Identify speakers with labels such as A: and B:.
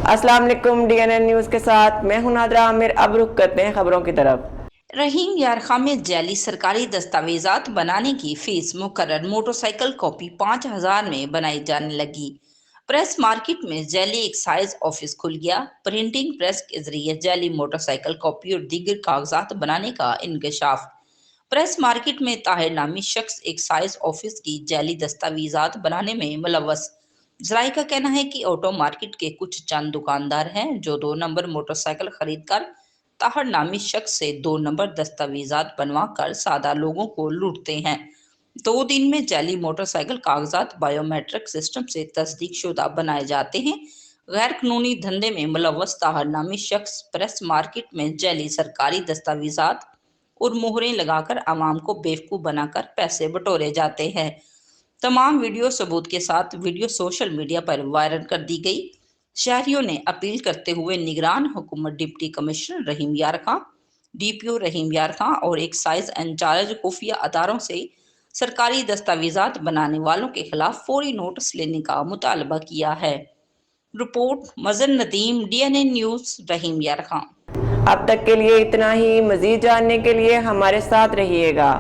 A: अस्सलाम वालेकुम। DNN news के साथ मैं हूं नादरा आमिर। अब रुख करते हैं खबरों की तरफ।
B: रहीम यारखा में जाली सरकारी दस्तावेजात बनाने की फीस मुकर्रर, मोटरसाइकिल कॉपी 5,000 में बनाई जाने लगी। प्रेस मार्केट में जाली एक्साइज ऑफिस खुल गया। प्रिंटिंग प्रेस के जरिए जाली मोटरसाइकिल कॉपी और दीगर कागजात बनाने का इंकशाफ। प्रेस मार्केट में ताहिर नामी शख्स एक्साइज ऑफिस की जाली दस्तावेजात बनाने में मुलव्वस। जराये का कहना है कि ऑटो मार्केट के कुछ चंद दुकानदार हैं जो 2 नंबर मोटरसाइकिल खरीद कर ताहर नामी शख्स से 2 नंबर दस्तावेजात बनवा कर सादा लोगों को लूटते हैं। 2 दिन में जाली मोटरसाइकिल कागजात बायोमेट्रिक सिस्टम से तस्दीक शुदा बनाए जाते हैं। गैर कानूनी धंधे में मुलव्वस ताहर नामी शख्स प्रेस मार्केट में जाली सरकारी दस्तावेजात और मोहरें लगाकर आवाम को बेवकूफ़ बनाकर पैसे बटोरे जाते हैं। तमाम वीडियो सबूत के साथ वीडियो सोशल मीडिया पर वायरल कर दी गई। शहरियों ने अपील करते हुए निगरान हुकूमत डिप्टी कमिश्नर रहीम यार खां, DPO रहीम यार खां और एक्साइज इंचार्ज खुफिया अदारों से सरकारी दस्तावेजात बनाने वालों के खिलाफ फौरी नोटिस लेने का मुतालबा किया है। रिपोर्ट मजन नदीम, DNN न्यूज़, रहीम यार खां।
A: अब तक के लिए इतना ही। मजीद जानने के लिए हमारे साथ रहिएगा।